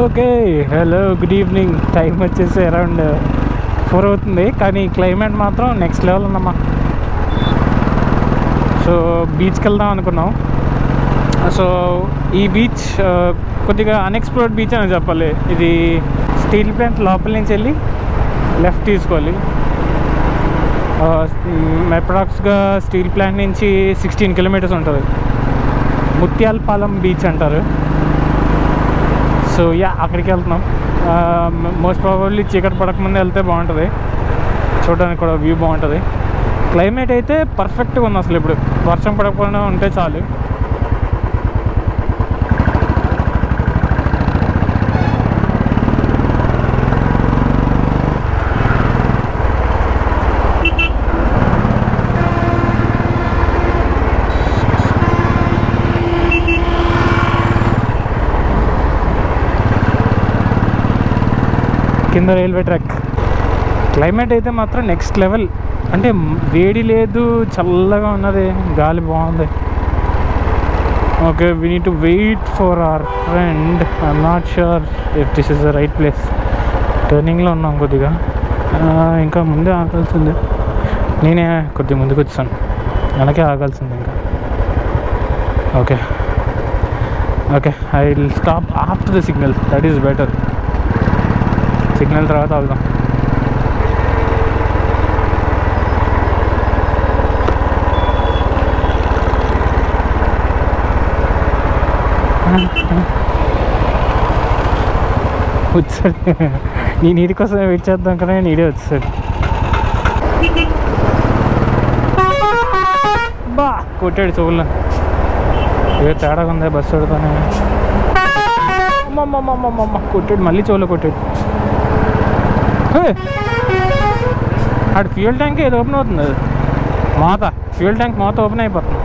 Okay, hello, good evening. Time వచ్చేసి around 4 అవుతుంది. కానీ క్లైమేట్ మాత్రం నెక్స్ట్ లెవెల్ ఉందమ్మా. సో బీచ్కి వెళ్దాం అనుకున్నాం. సో ఈ బీచ్ కొద్దిగా అన్ఎక్స్ప్లోర్డ్ బీచ్ అని చెప్పాలి. ఇది స్టీల్ ప్లాంట్ లోపల నుంచి వెళ్ళి లెఫ్ట్ తీసుకోవాలి. అప్రాక్స్గా స్టీల్ ప్లాంట్ నుంచి 16 కిలోమీటర్స్ ఉంటుంది. ముత్యాలపాలెం బీచ్ అంటారు. సో అక్కడికి వెళ్తున్నాం. మోస్ట్ ప్రాబబ్లీ చీకటి పడకముందు వెళ్తే బాగుంటుంది, చూడడానికి కూడా వ్యూ బాగుంటుంది. క్లైమేట్ అయితే పర్ఫెక్ట్గా ఉంది. అసలు ఇప్పుడు వర్షం పడకుండా ఉంటే చాలు. కింద రైల్వే ట్రాక్. క్లైమేట్ అయితే మాత్రం నెక్స్ట్ లెవెల్. అంటే వేడి లేదు, చల్లగా ఉన్నది, గాలి బాగుంది. Okay, we need to wait for our friend. I'm not sure if this is the right place. టర్నింగ్లో ఉన్నాం కొద్దిగా. ఇంకా ముందే ఆగాల్సింది. నేనే కొద్దిగా ముందుకు వచ్చాను, వెనకే ఆగాల్సింది ఇంకా. Okay okay, I will stop after the signal. That is better. Signal తర్వాత ఆగుదాం. వచ్చాడు. నీ నీటి కోసం వెయిట్ చేద్దాం కదా, నీడే వచ్చాడు. బా కొట్టాడు చెవుల్లో. ఏ తేడాగా ఉందా బస్సు పెడతానే. అమ్మమ్మమ్మమ్మమ్మ కొట్టాడు, మళ్ళీ చెవులో కొట్టాడు. అటు ఫ్యూయల్ ట్యాంక్ ఏది ఓపెన్ అవుతుంది. అది మోత ఫ్యూయల్ ట్యాంక్ మోత ఓపెన్ అయిపోతుంది.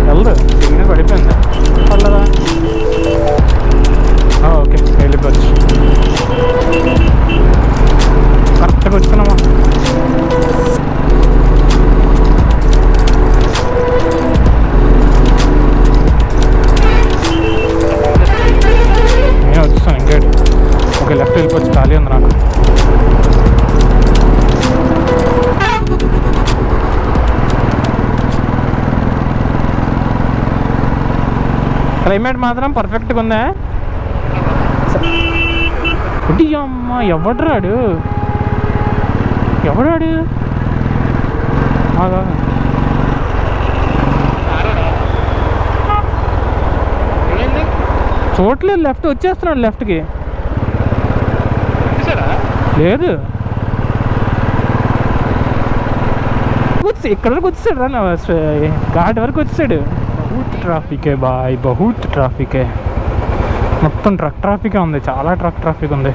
వెళ్దు సిగ్నల్ పడిపోయింది. పర్లేదా? ఓకే, వెళ్ళిపోవచ్చు. కరెక్ట్గా వచ్చుకున్నామా? నేను వచ్చేస్తాను ఇంకేటి. ఓకే, లెఫ్ట్ వెళ్ళిపోవచ్చు, ఖాళీ ఉంది నాకు. క్లైమేట్ మాత్రం పర్ఫెక్ట్గా ఉందా? ఒకటి అమ్మ, ఎవడ్రాడు చూడలేదు. లెఫ్ట్ వచ్చేస్తున్నాడు. లెఫ్ట్కి లేదు, ఇక్కడ వరకు వచ్చేసాడు రా. ఘాట్ వరకు వచ్చేసాడు. బహుత్ ట్రాఫిక్ బాయ్, బహుత్ ట్రాఫిక్. మొత్తం ట్రక్ ట్రాఫికే ఉంది, చాలా ట్రక్ ట్రాఫిక్ ఉంది.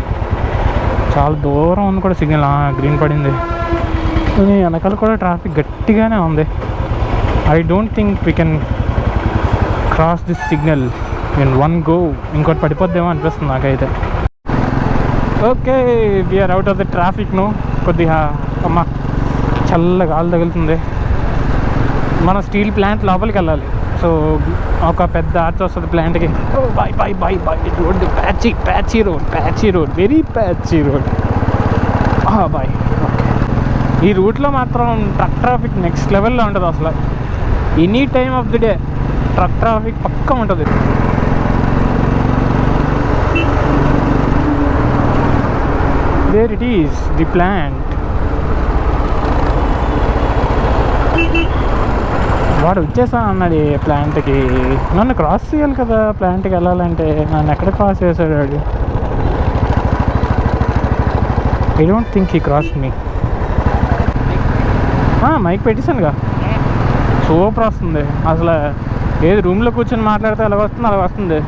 చాలా దూరం ఉంది కూడా సిగ్నల్. గ్రీన్ పడింది. వెనకాల కూడా ట్రాఫిక్ గట్టిగానే ఉంది. I don't think we can cross this signal in one go. ఇంకోటి పడిపోద్దేమో అనిపిస్తుంది నాకైతే. Okay, we are out of the traffic. ను కొద్దిగా అమ్మ చల్ల గాలి తగులుతుంది. మనం స్టీల్ ప్లాంట్ లోపలికి వెళ్ళాలి. సో ఒక పెద్ద ఆర్చ్ వస్తుంది ప్లాంట్కి. Boy boy boy boy. Road patchy road, very patchy road. Boy. ఈ రూట్లో మాత్రం ట్రక్ ట్రాఫిక్ నెక్స్ట్ లెవెల్లో ఉంటుంది. అసలు any time of the day truck traffic పక్కా ఉంటుంది. There it is, the plant. వాడు వచ్చేసా అన్నాడు ప్లాంట్కి. నన్ను క్రాస్ చేయాలి కదా ప్లాంట్కి వెళ్ళాలంటే. నన్ను ఎక్కడ క్రాస్ చేశాడు వాడు? I don't think he cross me. Mike పెట్టేశానుగా, సూపర్ వస్తుంది అసలు. ఏది రూమ్లో కూర్చొని మాట్లాడితే ఎలా వస్తుంది అలా వస్తుంది.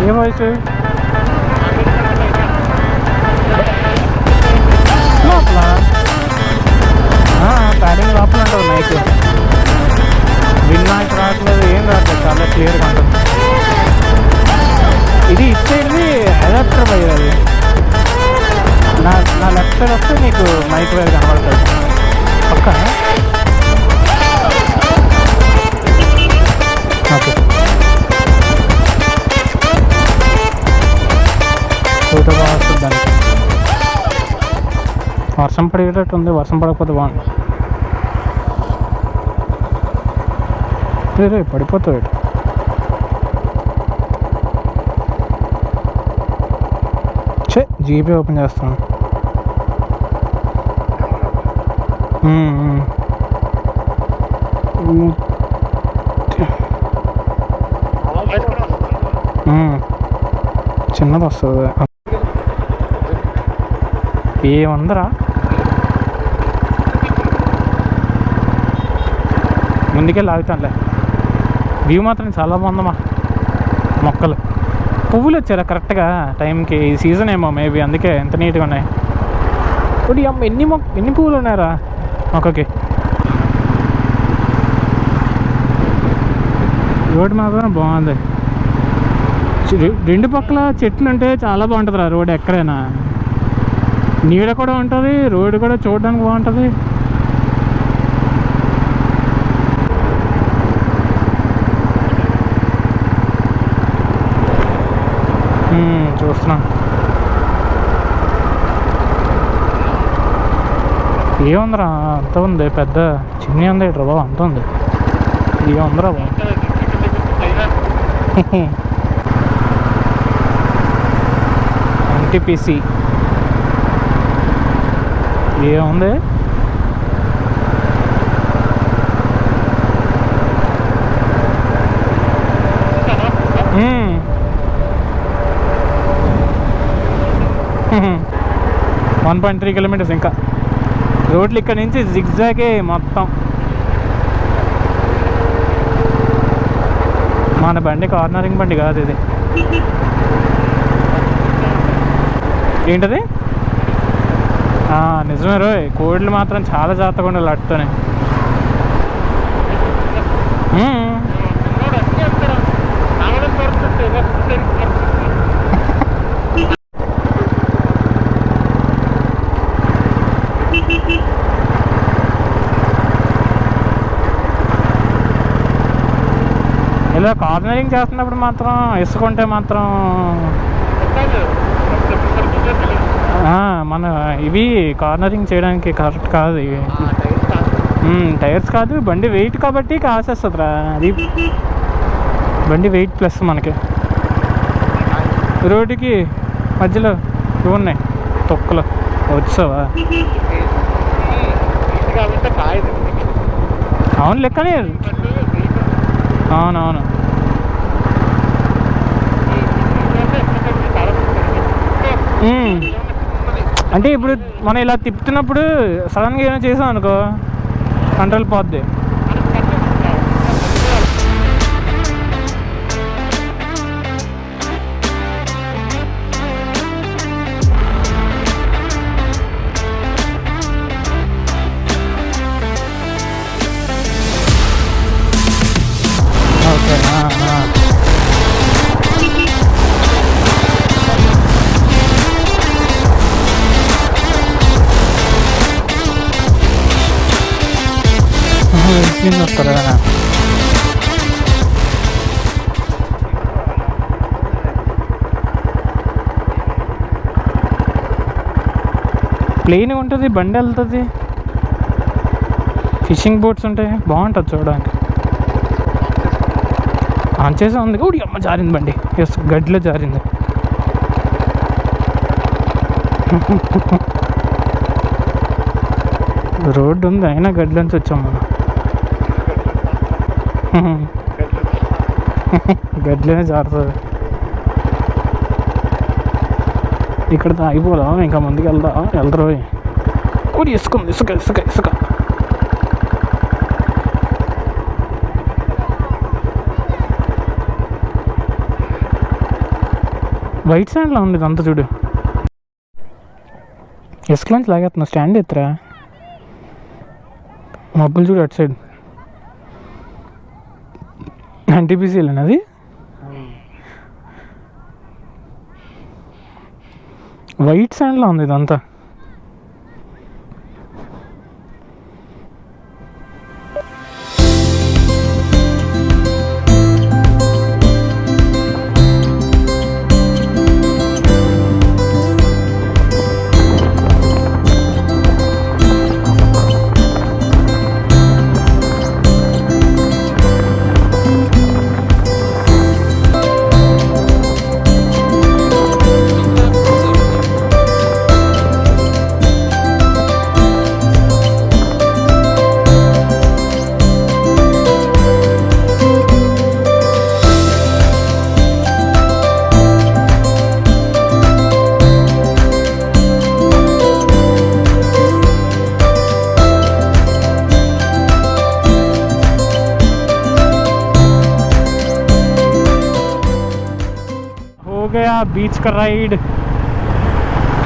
ఏ వాయిస్? లోపల ప్యాడింగ్ లోపల ఉంటుంది మైక్. విన్నాక రావట్లేదు, ఏం రావట్లేదు, చాలా క్లియర్గా ఉంటుంది. ఇది ఇచ్చేది అడాప్టర్ బై. అది నా లెఫ్ట్ సైడ్ వస్తే నీకు మైక్ వేర్ కనబడుతుంది పక్క. వర్షం పడేటట్టు ఉంది, వర్షం పడకపోతే బాగుంది. రే పడిపోతావు. జీపే ఓపెన్ చేస్తాను. చిన్నది వస్తుంది. ఏముందరా ముందుకే లాగుతానులే. వ్యూ మాత్రం చాలా బాగుందమ్మా. మొక్కలు పువ్వులు వచ్చారా కరెక్ట్గా టైంకి. ఈ సీజన్ ఏమో మేబీ, అందుకే ఎంత నీట్గా ఉన్నాయి. ఇప్పుడు అమ్మ ఎన్ని పువ్వులు ఉన్నాయరా మొక్కకి. రోడ్డు మాత్రం బాగుంది. రెండు పక్కల చెట్లు ఉంటే చాలా బాగుంటుంది రా రోడ్. ఎక్కడైనా నీడ కూడా ఉంటుంది, రోడ్డు కూడా చూడడానికి బాగుంటుంది. చూస్తున్నా. ఏముందిరా అంత ఉంది, పెద్ద చిన్న ఉంది రా బాబు, అంత ఉంది. ఏముందిరా బాబు. ఎన్టీపీసీ ఏముంది. వన్ 1.3 కిలోమీటర్స్ ఇంకా. రోడ్లు ఇక్కడ నుంచి జిగ్జాగే మొత్తం. మన బండి కార్నరింగ్ బండి కాదు ఇది. ఏంటది? నిజమే రోయ్, కోళ్ళు మాత్రం చాలా జాగ్రత్తగా ఉండాలి అట్టుతోనే. ఇలా కార్నరింగ్ చేస్తున్నప్పుడు మాత్రం ఇసుకుంటే మాత్రం మన ఇవి కార్నరింగ్ చేయడానికి కరెక్ట్ కాదు. ఇవి టైర్స్ కాదు, బండి వెయిట్ కాబట్టి కాసేస్తుంది రా. అది బండి వెయిట్ ప్లస్ మనకి. రోడ్డుకి మధ్యలో ఇవి ఉన్నాయి తొక్కలు. వచ్చావా? అవును లెక్కనే. అవునవును. అంటే ఇప్పుడు మనం ఇలా తిప్పుతున్నప్పుడు సడన్గా ఏమైనా చేసాం అనుకో కంట్రోల్ పోద్ది. ఓకే. వస్తారా? ప్లెయిన్ ఉంటుంది, బండి వెళ్తుంది, ఫిషింగ్ బోట్స్ ఉంటాయి, బాగుంటుంది చూడడానికి. ఆన్ చేసే ఉంది కూడా. అమ్మ జారింది బండి. ఎస్, గడ్డిలో జారింది. రోడ్డు ఉంది అయినా గడ్డిలోంచి వచ్చాం మనం. గడ్డిలోనే జారుతుంది. ఇక్కడ ఆగిపోదాం, ఇంకా ముందుకు వెళ్తారు. కూడా ఇసుక ఇసుక ఇసుక ఇసుక. వైట్ స్టాండ్లో ఉంది అంతా చూడు. ఇసుకలోంచి లాగేస్తున్నా. స్టాండ్ ఎత్తురా. మబ్బులు చూడు అటు సైడ్. ఎన్టీపీసీలేనా అది? వైట్ శాండ్లో ఉంది ఇదంతా. బీచ్ కా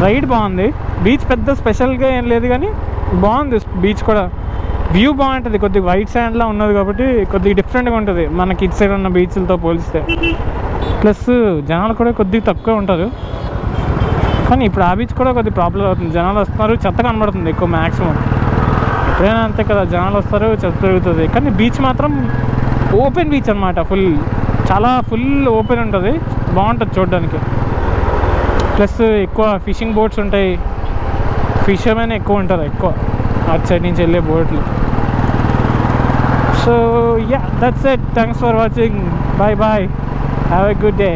రైడ్ బాగుంది. బీచ్ పెద్ద స్పెషల్గా ఏం లేదు కానీ బాగుంది. బీచ్ కూడా వ్యూ బాగుంటుంది, కొద్దిగా వైట్ శాండ్లా ఉన్నది కాబట్టి కొద్దిగా డిఫరెంట్గా ఉంటుంది మనకి ఇటు సైడ్ ఉన్న బీచ్లతో పోలిస్తే. ప్లస్ జనాలు కూడా కొద్దిగా తక్కువ ఉంటారు. కానీ ఇప్పుడు ఆ బీచ్ కూడా కొద్దిగా ప్రాబ్లం అవుతుంది, జనాలు వస్తున్నారు, చెత్త కనబడుతుంది ఎక్కువ. మ్యాక్సిమం ఎప్పుడైనా అంతే కదా, జనాలు వస్తారు, చెత్త పెరుగుతుంది. కానీ బీచ్ మాత్రం ఓపెన్ బీచ్ అనమాట, చాలా ఫుల్ ఓపెన్ ఉంటుంది, బాగుంటుంది చూడడానికి. ప్లస్ ఎక్కువ ఫిషింగ్ బోట్స్ ఉంటాయి, ఫిషర్మెన్ ఎక్కువ ఉంటారు, ఎక్కువ అటు సైడ్ నుంచి వెళ్ళే బోట్లు. So yeah, that's it. Thanks for watching. Bye bye. Have a good day.